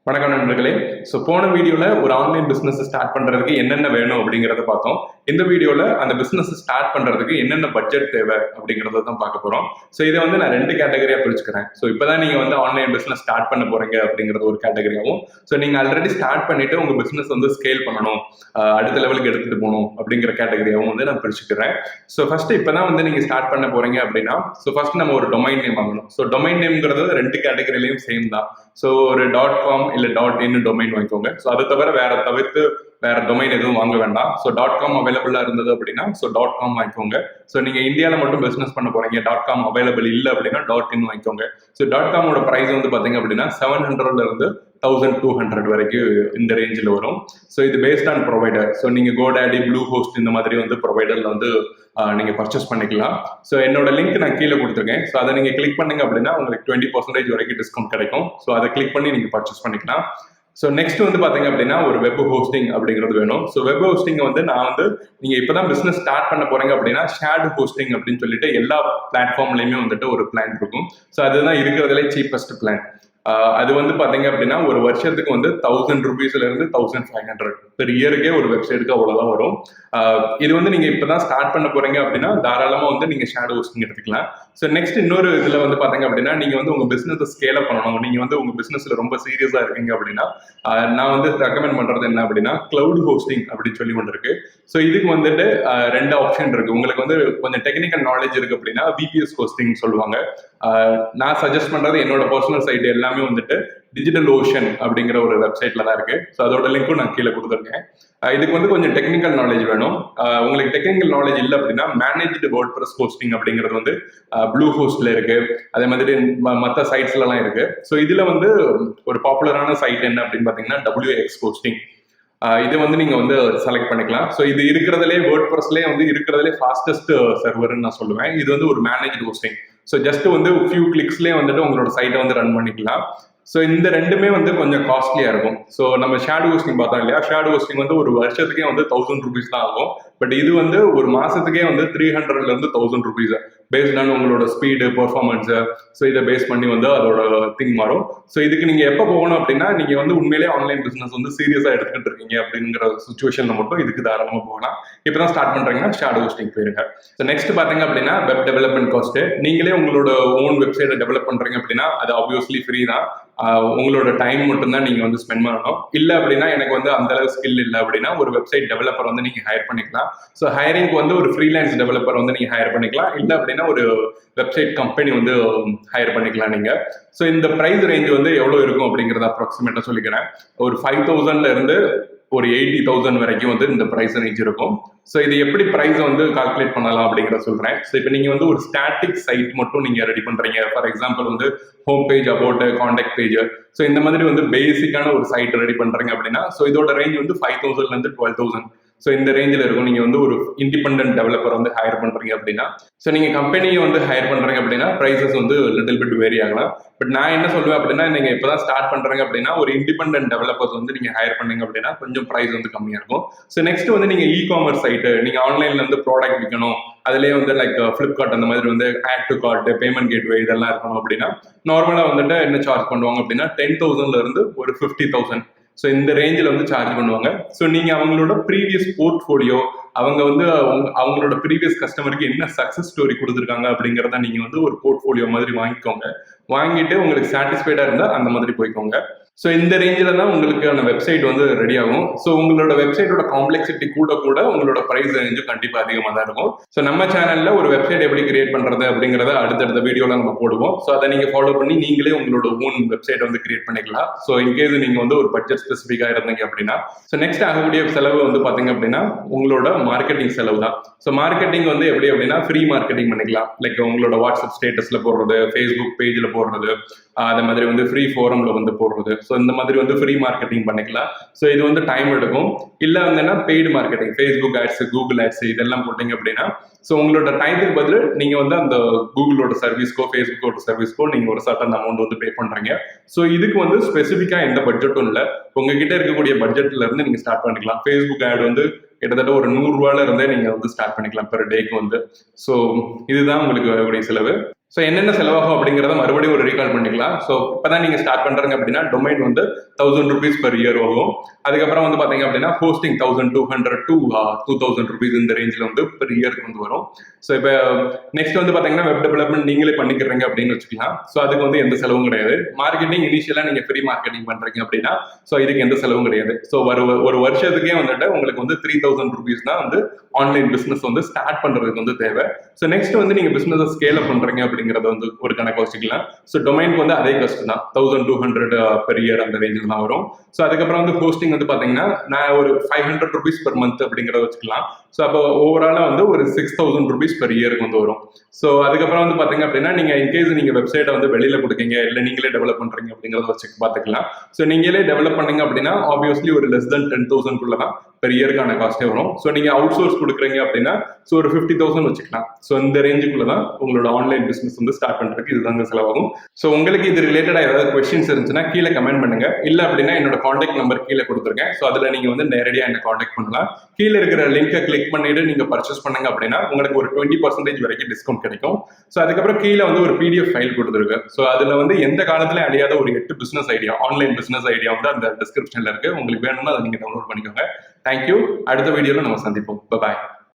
வணக்கம் நண்பர்களே. ஸோ போன வீடியோவில் ஒரு ஆன்லைன் பிஸ்னஸ் ஸ்டார்ட் பண்ணுறதுக்கு என்னென்ன வேணும் அப்படிங்கிறத பார்த்தோம். இந்த வீடியோவில் அந்த பிஸ்னஸ் ஸ்டார்ட் பண்ணுறதுக்கு என்னென்ன பட்ஜெட் தேவை அப்படிங்கிறத தான் பார்க்க போகிறோம். ஸோ இதை வந்து நான் 2 கேட்டகரியாக பிரிச்சுக்கிறேன். ஸோ இப்போ தான் நீங்கள் வந்து ஆன்லைன் பிஸ்னஸ் ஸ்டார்ட் பண்ண போகிறீங்க அப்படிங்கிறது ஒரு கேட்டகரியாகவும், ஸோ நீங்கள் ஆல்ரெடி ஸ்டார்ட் பண்ணிவிட்டு உங்கள் பிஸ்னஸ் வந்து ஸ்கேல் பண்ணணும், அடுத்த லெவலுக்கு எடுத்துகிட்டு போகணும் அப்படிங்கிற கேட்டகரியாகவும் வந்து நான் பிரிச்சுக்கிறேன். ஸோ ஃபஸ்ட்டு இப்போ தான் வந்து நீங்கள் ஸ்டார்ட் பண்ண போகிறீங்க அப்படின்னா, ஸோ ஃபஸ்ட் நம்ம ஒரு டொமைன் நேம் வாங்கணும். ஸோ டொமைன் நேம்ங்கிறது 2 கேட்டகரியிலையும் சேம் தான். ஸோ ஒரு .com இல்லை .in டொமைன் வாங்கிக்கோங்க. ஸோ அதை தவிர வேற டொமைன் எதுவும் வாங்க வேண்டாம். ஸோ .com அவைலபிளாக இருந்தது அப்படின்னா ஸோ .com வாங்கிக்கோங்க. ஸோ நீங்கள் இந்தியாவில் மட்டும் பிஸ்னஸ் பண்ண போறீங்க, .com அவைலபிள் இல்லை அப்படின்னா .in வாங்கிக்கோங்க. ஸோ .comோட ப்ரைஸ் வந்து பார்த்தீங்க அப்படின்னா 700 இருந்து 1200 வரைக்கும் இந்த ரேஞ்சில் வரும். ஸோ இது பேஸ்ட் ஆன் ப்ரொவைடர். ஸோ நீங்கள் கோடாடி, ப்ளூ ஹோஸ்ட் இந்த மாதிரி வந்து ப்ரொவைடரில் வந்து நீங்கள் பர்ச்சேஸ் பண்ணிக்கலாம். ஸோ என்னோட லிங்க் நான் கீழே கொடுத்துருக்கேன். ஸோ அதை நீங்கள் கிளிக் பண்ணீங்க அப்படின்னா உங்களுக்கு 20% வரைக்கும் டிஸ்கவுண்ட் கிடைக்கும். ஸோ அதை கிளிக் பண்ணி நீங்கள் பர்ச்சேஸ் பண்ணிக்கலாம். ஸோ நெக்ஸ்ட் வந்து பார்த்தீங்க அப்படின்னா ஒரு வெப் ஹோஸ்டிங் அப்படிங்கிறது வேணும். ஸோ வெப் ஹோஸ்டிங் வந்து நான் வந்து நீங்கள் இப்போ தான் பிஸ்னஸ் ஸ்டார்ட் பண்ண போறீங்க அப்படின்னா ஷேர்டு ஹோஸ்டிங் அப்படின்னு சொல்லிட்டு எல்லா பிளாட்ஃபார்ம்லையுமே வந்துட்டு ஒரு பிளான் இருக்கும். ஸோ அதுதான் இருக்கிறதுலே சீப்பஸ்ட் பிளான். அது வந்து பார்த்தீங்க அப்படின்னா ஒரு வருஷத்துக்கு வந்து 1000 ரூபீஸ்ல இருந்து 1500 பெர் இயருக்கே ஒரு வெப்சைட்டுக்கு அவ்வளோதான் வரும். இது வந்து நீங்கள் இப்போ தான் ஸ்டார்ட் பண்ண போறீங்க அப்படின்னா தாராளமாக வந்து நீங்கள் ஷேடோ ஹோஸ்டிங் எடுத்துக்கலாம். ஸோ நெக்ஸ்ட் இன்னொரு இதில் வந்து பார்த்தீங்க அப்படின்னா நீங்கள் வந்து உங்கள் பிஸ்னஸை ஸ்கேல் அப் பண்ணணும், நீங்கள் வந்து உங்கள் பிஸ்னஸில் ரொம்ப சீரியஸாக இருக்கீங்க அப்படின்னா நான் வந்து ரெக்கமெண்ட் பண்ணுறது என்ன அப்படின்னா கிளவுட் ஹோஸ்டிங் அப்படின்னு சொல்லி ஒன்று இருக்கு. ஸோ இதுக்கு வந்துட்டு 2 ஆப்ஷன் இருக்கு. உங்களுக்கு வந்து கொஞ்சம் டெக்னிக்கல் நாலேஜ் இருக்கு அப்படின்னா விபிஎஸ் ஹோஸ்டிங் சொல்லுவாங்க. நான் சஜஸ்ட் பண்றது என்னோட பர்சனல் சைட் எல்லாமே வந்துட்டு டிஜிட்டல் ஓஷன் அப்படிங்கிற ஒரு வெப்சைட்ல தான் இருக்கு. ஸோ அதோட லிங்க்கும் நான் கீழே கொடுத்துருக்கேன். இதுக்கு வந்து கொஞ்சம் டெக்னிக்கல் நாலேஜ் வேணும். உங்களுக்கு டெக்னிக்கல் நாலேஜ் இல்லை அப்படின்னா மேனேஜ்டு வேர்ட்பிரஸ் ஹோஸ்டிங் அப்படிங்கிறது வந்து ப்ளூ ஹோஸ்ட்ல இருக்கு, அதே மாதிரி மற்ற சைட்ஸ்லாம் இருக்கு. ஸோ இதுல வந்து ஒரு பாப்புலரான சைட் என்ன அப்படின்னு பார்த்தீங்கன்னா WX ஹோஸ்டிங். இது வந்து நீங்க வந்து செலக்ட் பண்ணிக்கலாம். ஸோ இது இருக்கிறதுலே வேர்ட்பிரஸ்லேயே வந்து இருக்கிறதுலே ஃபாஸ்டஸ்ட் சர்வர்னு நான் சொல்லுவேன். இது வந்து ஒரு மேனேஜ்டு ஹோஸ்டிங். ஸோ ஜஸ்ட் வந்து ஃபியூ கிளிக்ஸ்லேயே வந்துட்டு உங்களோட சைட்டை வந்து ரன் பண்ணிக்கலாம். ஸோ இந்த ரெண்டுமே வந்து கொஞ்சம் காஸ்ட்லியா இருக்கும். ஸோ நம்ம ஷேடோ ஹோஸ்டிங் பார்த்தோம் இல்லையா, ஷேடோ ஹோஸ்டிங் வந்து ஒரு வருஷத்துக்கே வந்து 1000 ரூபீஸ் தான் ஆகும். பட் இது வந்து ஒரு மாசத்துக்கே வந்து 300 இருந்து 1000 ரூபீஸ் பேஸ்ட் ஆன் உங்களோட ஸ்பீடு, பெர்ஃபார்மன்ஸ். ஸோ இதை பேஸ் பண்ணி வந்து அதோட திங் மாறும். ஸோ இதுக்கு நீங்க எப்போ போகணும் அப்படின்னா நீங்க வந்து உண்மையிலே ஆன்லைன் பிசினஸ் வந்து சீரியஸா எடுத்துக்கிட்டு இருக்கீங்க அப்படிங்கிற சுச்சுவேஷன்ல மட்டும் இதுக்கு தாராளமா போகலாம். இப்பதான் ஸ்டார்ட் பண்றீங்கன்னா ஷேடோ ஹோஸ்டிங் போயிருங்க. ஸோ நெக்ஸ்ட் பாத்தீங்க அப்படின்னா வெப் டெவலப்மெண்ட் காஸ்ட். நீங்களே உங்களோட ஓன் வெப்சைட்டை டெவலப் பண்றீங்க அப்படின்னா அது ஆப்வியஸ்லி ஃப்ரீ தான். உங்களோட டைம் மட்டும்தான் நீங்க வந்து ஸ்பெண்ட் பண்ணணும். இல்லை அப்படின்னா எனக்கு வந்து அந்த அளவு ஸ்கில் இல்லை அப்படின்னா ஒரு வெப்சைட் டெவலப்பர் வந்து நீங்க ஹையர் பண்ணிக்கலாம். ஸோ ஹையரிங்க்கு வந்து ஒரு ஃப்ரீலான்ஸ் டெவலப்பர் வந்து நீங்க ஹையர் பண்ணிக்கலாம். இல்லை அப்படின்னா ஒரு வெப்சைட் கம்பெனி வந்து ஹையர் பண்ணிக்கலாம் நீங்க. ஸோ இந்த ப்ரைஸ் ரேஞ்ச் வந்து எவ்வளவு இருக்கும் அப்படிங்கறத அப்ராக்சிமேட்டா சொல்லிக்கிறேன். ஒரு 5000 இருந்து ஒரு 80,000 வரைக்கும் வந்து இந்த ப்ரைஸ் ரேஞ்ச் இருக்கும். ஸோ இது எப்படி ப்ரைஸ் வந்து கால்குலேட் பண்ணலாம் அப்படிங்கிறத சொல்றேன். ஸோ இப்போ நீங்க வந்து ஒரு ஸ்டாட்டிக் சைட் மட்டும் நீங்க ரெடி பண்றீங்க, ஃபார் எக்ஸாம்பிள் வந்து home page, about, contact page, so இந்த மாதிரி வந்து பேசிக்கான ஒரு சைட் ரெடி பண்றீங்க அப்படின்னா ஸோ இதோட ரேஞ்ச் வந்து 5000 இருந்து 12,000. ஸோ இந்த ரேஞ்சில் இருக்கும். நீங்கள் வந்து ஒரு இண்டிபெண்டன்ட் டெவலப்பர் வந்து ஹையர் பண்ணுறீங்க அப்படின்னா, ஸோ நீங்கள் கம்பெனியை வந்து ஹையர் பண்ணுறீங்க அப்படின்னா ப்ரைஸஸ் வந்து லிட்டில் பிட் வேரி ஆகலாம். பட் நான் என்ன சொல்லுவேன் அப்படின்னா நீங்கள் இப்போ தான் ஸ்டார்ட் பண்ணுறீங்க அப்படின்னா ஒரு இண்டிபெண்டன்ட் டெவலப்பர்ஸ் வந்து நீங்கள் ஹையர் பண்ணீங்க அப்படின்னா கொஞ்சம் ப்ரைஸ் வந்து கம்மியாக இருக்கும். ஸோ நெக்ஸ்ட் வந்து நீங்கள் இ-காமர்ஸ் சைட்டு, நீங்கள் ஆன்லைனில் வந்து ப்ராடக்ட் விற்கணும், அதுலேயே வந்து லைக் ஃப்ளிப்கார்ட் அந்த மாதிரி வந்து add to cart, payment gateway இதெல்லாம் இருக்கணும் அப்படின்னா நார்மலாக வந்துட்டு என்ன சார்ஜ் பண்ணுவாங்க அப்படின்னா 10,000 இருந்து ஒரு 50,000. ஸோ இந்த ரேஞ்சில் வந்து சார்ஜ் பண்ணுவாங்க. ஸோ நீங்கள் அவங்களோட ப்ரீவியஸ் போர்ட்ஃபோலியோ, அவங்க வந்து அவங்களோட ப்ரீவியஸ் கஸ்டமருக்கு என்ன சக்ஸஸ் ஸ்டோரி கொடுத்துருக்காங்க அப்படிங்கிறத நீங்கள் வந்து ஒரு போர்ட்ஃபோலியோ மாதிரி வாங்கிக்கோங்க. வாங்கிட்டு உங்களுக்கு சாட்டிஸ்ஃபைடாக இருந்தால் அந்த மாதிரி போய்க்கோங்க. ஸோ இந்த ரேஞ்சில் தான் உங்களுக்கான வெப்சைட் வந்து ரெடி ஆகும். ஸோ உங்களோட வெப்சைட்டோட காம்ப்ளெக்சிட்டி கூட உங்களோட ப்ரைஸ் ரேஞ்சும் கண்டிப்பாக அதிகமாக தான் இருக்கும். ஸோ நம்ம சேனலில் ஒரு வெப்சைட் எப்படி கிரியேட் பண்ணுறது அப்படிங்கிறத அடுத்தடுத்த வீடியோவில் நம்ம போடுவோம். ஸோ அதை நீங்கள் ஃபாலோ பண்ணி நீங்களே உங்களோட ஓன் வெப்சைட் வந்து கிரியேட் பண்ணிக்கலாம். ஸோ இன்கேஸ் நீங்கள் வந்து ஒரு பட்ஜெட் ஸ்பெசிஃபிக்காக இருந்தீங்க அப்படின்னா. ஸோ நெக்ஸ்ட் ஆகக்கூடிய செலவு வந்து பார்த்தீங்க அப்படின்னா உங்களோட மார்க்கெட்டிங் செலவு தான். ஸோ மார்க்கெட்டிங் வந்து எப்படி அப்படின்னா ஃப்ரீ மார்க்கெட்டிங் பண்ணிக்கலாம். லைக் உங்களோட வாட்ஸ்அப் ஸ்டேட்டஸ்ல போடுறது, ஃபேஸ்புக் பேஜில் போடுறது, அதே மாதிரி வந்து ஃப்ரீ ஃபோரம்ல வந்து போடுறது. ஸோ இந்த மாதிரி வந்து ஃப்ரீ மார்க்கெட்டிங் பண்ணிக்கலாம். ஸோ இது வந்து டைம் எடுக்கும். இல்லை வந்து paid marketing, Facebook ads, Google ads இதெல்லாம் போட்டீங்க அப்படின்னா ஸோ உங்களோட டைத்துக்கு பதில் நீங்கள் வந்து அந்த கூகுளோட சர்வீஸ்க்கோ ஃபேஸ்புக்கோட சர்வீஸ்க்கோ நீங்கள் ஒரு சர்டன் அமௌண்ட் வந்து பே பண்ணுறீங்க. ஸோ இதுக்கு வந்து ஸ்பெசிஃபிக்காக எந்த பட்ஜெட்டும் இல்லை. உங்ககிட்ட இருக்கக்கூடிய பட்ஜெட்ல இருந்து நீங்கள் ஸ்டார்ட் பண்ணிக்கலாம். ஃபேஸ்புக் ஆட் வந்து கிட்டத்தட்ட ஒரு 100 ரூபாயில இருந்தே நீங்கள் வந்து ஸ்டார்ட் பண்ணிக்கலாம் பெர் டேக்கு வந்து. ஸோ இதுதான் உங்களுக்கு வரக்கூடிய செலவு. ஸோ என்னென்ன செலவாகும் அப்படிங்கிறத மறுபடியும் ஒரு ரீகால் பண்ணிக்கலாம். ஸோ இப்போதான் நீங்கள் ஸ்டார்ட் பண்ணுறீங்க அப்படின்னா டொமைன் வந்து 1000 rupees per year ஆகும். அதுக்கப்புறம் வந்து பார்த்தீங்க அப்படின்னா ஹோஸ்டிங் 1200 to 2000 rupees இந்த ரேஞ்சில் வந்து பெர் இயருக்கு வந்து வரும். ஸோ இப்போ நெக்ஸ்ட் வந்து பார்த்தீங்கன்னா வெப் டெவலப்மெண்ட் நீங்களே பண்ணிக்கிறீங்க அப்படின்னு வச்சுக்கலாம். ஸோ அதுக்கு வந்து எந்த செலவும் கிடையாது. மார்க்கெட்டிங் இனிஷியலாக நீங்கள் ஃப்ரீ மார்க்கெட்டிங் பண்ணுறீங்க அப்படின்னா ஸோ இதுக்கு எந்த செலவும் கிடையாது. ஸோ ஒரு வருஷத்துக்கே வந்துட்டு உங்களுக்கு வந்து 3000 rupees தான் வந்து ஆன்லைன் பிஸ்னஸ் வந்து ஸ்டார்ட் பண்ணுறதுக்கு வந்து தேவை. ஸோ நெக்ஸ்ட் வந்து நீங்கள் பிஸ்னஸை ஸ்கேல் அப் பண்ணுறீங்க அப்படிங்கிறத வந்து ஒரு கணக்கு வச்சுக்கலாம். ஸோ டொமைனுக்கு வந்து அதே காஸ்ட் தான் 1200 per year அந்த ரேஞ்சில் தான் வரும். ஸோ அதுக்கப்புறம் வந்து ஹோஸ்டிங் வந்து பார்த்தீங்கன்னா நான் ஒரு 500 rupees per month அப்படிங்கிறத வச்சுக்கலாம். ஸோ அப்போ ஓவராலாக வந்து ஒரு 6000 rupees per yearக்கு வந்து வரும். ஸோ அதுக்கப்புறம் வந்து பார்த்தீங்க அப்படின்னா நீங்கள் இன்கேஸ் நீங்கள் வெப்சைட்டை வந்து வெளியில் கொடுக்கீங்க இல்லை நீங்களே டெவலப் பண்ணுறீங்க அப்படிங்கிறத வச்சு பார்த்துக்கலாம். ஸோ நீங்களே டெவலப் பண்ணீங்க அப்படின்னா ஆப்வியஸ்லி ஒரு less than 10,000 தான் பெர் இயருக்கான காஸ்ட்டே வரும். ஸோ நீங்கள் அவுட் சோர்ஸ் கொடுக்குறீங்க அப்படின்னா ஸோ ஒரு 50,000 வச்சுக்கலாம். ஸோ இந்த ரேஞ்சுக்குள்ள தான் உங்களோட ஆன்லைன் பிஸ்னஸ் வந்து ஸ்டார்ட் பண்ணுறதுக்கு இதுதாங்க செலவாகும். ஸோ உங்களுக்கு இது ரிலேட்டடாக ஏதாவது கொஸ்டின்ஸ் இருந்துச்சுன்னா கீழே கமெண்ட் பண்ணுங்க. இல்லை அப்படின்னா என்னோட காண்டாக்ட் நம்பர் கீழே கொடுத்துருக்கேன். ஸோ அதில் நீங்கள் வந்து நேரடியாக என்ன காண்டாக்ட் பண்ணலாம். கீழே இருக்கிற லிங்கை கிளிக் பண்ணிட்டு நீங்கள் பர்ச்சேஸ் பண்ணுங்க அப்படின்னா உங்களுக்கு ஒரு 20% வரைக்கும் டிஸ்கவுண்ட் கிடைக்கும். ஸோ அதுக்கப்புறம் கீழே வந்து ஒரு PDF ஃபைல் கொடுத்துருக்கு. ஸோ அதில் வந்து எந்த காலத்துல அழியாத ஒரு 8 business idea online business idea வந்து அந்த டிஸ்கிரிப்ஷனில் இருக்கு. உங்களுக்கு வேணும்னா அதை நீங்கள் டவுன்லோட் பண்ணிக்கோங்க. தேங்க்யூ. அடுத்த வீடியோவில் நம்ம சந்திப்போம். பாய்.